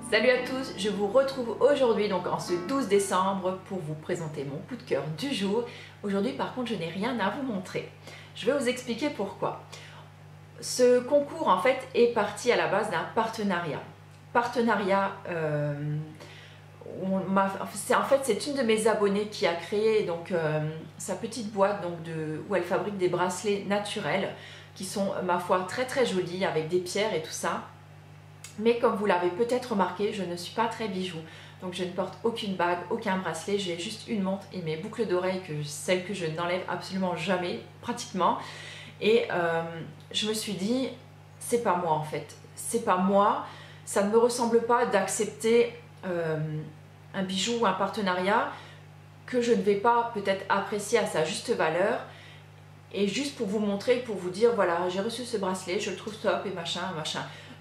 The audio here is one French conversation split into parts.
Salut à tous, je vous retrouve aujourd'hui donc en ce 12 décembre pour vous présenter mon coup de cœur du jour. Aujourd'hui par contre je n'ai rien à vous montrer. Je vais vous expliquer pourquoi. Ce concours en fait est parti à la base d'un partenariat. C'est une de mes abonnées qui a créé donc sa petite boîte donc où elle fabrique des bracelets naturels qui sont ma foi très jolis avec des pierres et tout ça. Mais comme vous l'avez peut-être remarqué, je ne suis pas très bijou. Donc je ne porte aucune bague, aucun bracelet, j'ai juste une montre et mes boucles d'oreilles, celles que je n'enlève absolument jamais, pratiquement. Et je me suis dit, c'est pas moi en fait. C'est pas moi, ça ne me ressemble pas d'accepter un bijou ou un partenariat que je ne vais pas peut-être apprécier à sa juste valeur. Et juste pour vous montrer, pour vous dire, voilà, j'ai reçu ce bracelet, je le trouve top et machin.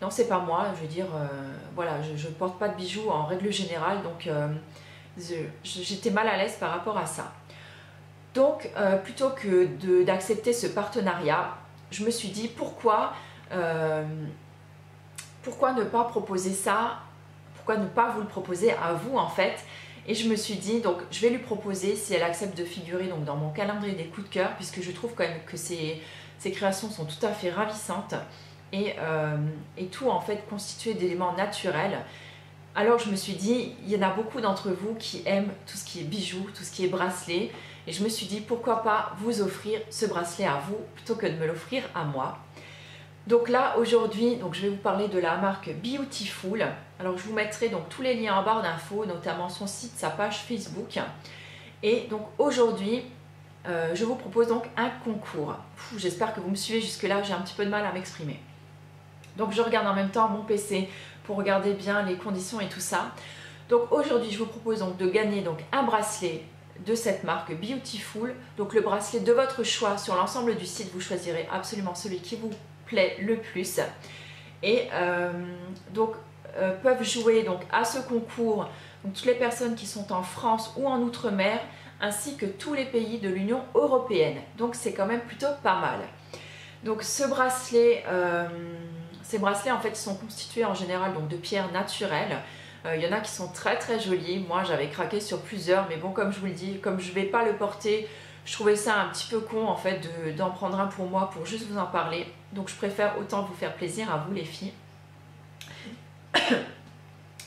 Non, c'est pas moi, je veux dire, voilà, je ne porte pas de bijoux en règle générale, donc j'étais mal à l'aise par rapport à ça. Donc, plutôt que d'accepter ce partenariat, je me suis dit, pourquoi ne pas proposer ça, pourquoi ne pas vous le proposer à vous en fait. Et je me suis dit, donc je vais lui proposer si elle accepte de figurer donc, dans mon calendrier des coups de cœur, puisque je trouve quand même que ses créations sont tout à fait ravissantes. Et tout en fait constitué d'éléments naturels. Alors je me suis dit, il y en a beaucoup d'entre vous qui aiment tout ce qui est bijoux, tout ce qui est bracelet, et je me suis dit pourquoi pas vous offrir ce bracelet à vous plutôt que de me l'offrir à moi. Donc là aujourd'hui, je vais vous parler de la marque Beautiful. Alors je vous mettrai donc tous les liens en barre d'infos, notamment son site, sa page Facebook. Et donc aujourd'hui, je vous propose donc un concours. J'espère que vous me suivez jusque là, j'ai un petit peu de mal à m'exprimer. Donc je regarde en même temps mon PC pour regarder bien les conditions et tout ça. Donc aujourd'hui je vous propose donc de gagner donc un bracelet de cette marque Beautiful. Donc le bracelet de votre choix sur l'ensemble du site, vous choisirez absolument celui qui vous plaît le plus. Et peuvent jouer donc à ce concours donc toutes les personnes qui sont en France ou en Outre-mer, ainsi que tous les pays de l'Union européenne. Donc c'est quand même plutôt pas mal. Donc ces bracelets en fait sont constitués en général donc, de pierres naturelles. Il y en a qui sont très jolis. Moi j'avais craqué sur plusieurs, mais bon, comme je vous le dis, comme je ne vais pas le porter, je trouvais ça un petit peu con en fait d'en prendre un pour moi, pour juste vous en parler. Donc je préfère autant vous faire plaisir à vous les filles.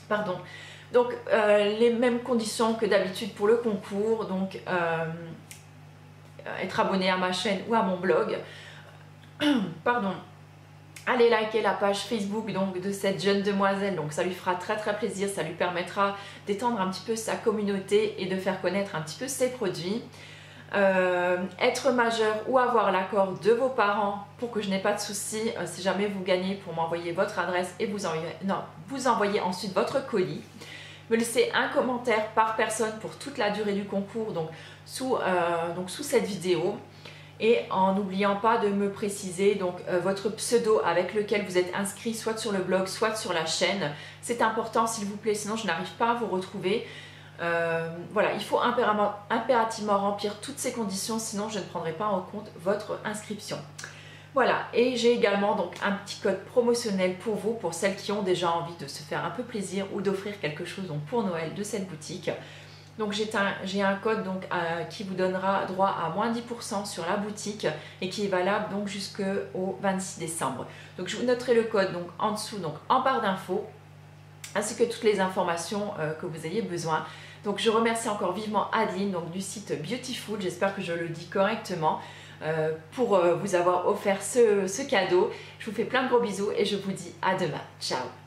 Pardon. Donc les mêmes conditions que d'habitude pour le concours, donc être abonné à ma chaîne ou à mon blog. Pardon. Allez liker la page Facebook donc, de cette jeune demoiselle, donc ça lui fera très plaisir, ça lui permettra d'étendre un petit peu sa communauté et de faire connaître un petit peu ses produits. Être majeur ou avoir l'accord de vos parents pour que je n'ai pas de soucis si jamais vous gagnez, pour m'envoyer votre adresse et vous envoyer ensuite votre colis. Me laisser un commentaire par personne pour toute la durée du concours donc sous cette vidéo. Et en n'oubliant pas de me préciser donc, votre pseudo avec lequel vous êtes inscrit soit sur le blog, soit sur la chaîne. C'est important s'il vous plaît, sinon je n'arrive pas à vous retrouver. Voilà, il faut impérativement remplir toutes ces conditions, sinon je ne prendrai pas en compte votre inscription. Voilà, et j'ai également donc un petit code promotionnel pour vous, pour celles qui ont déjà envie de se faire un peu plaisir ou d'offrir quelque chose donc, pour Noël de cette boutique. Donc j'ai un code donc, qui vous donnera droit à moins 10% sur la boutique et qui est valable donc jusqu'au 26 décembre. Donc je vous noterai le code donc, en dessous, donc, en barre d'infos, ainsi que toutes les informations que vous ayez besoin. Donc je remercie encore vivement Adeline donc, du site Beautiful, j'espère que je le dis correctement, pour vous avoir offert ce cadeau. Je vous fais plein de gros bisous et je vous dis à demain. Ciao!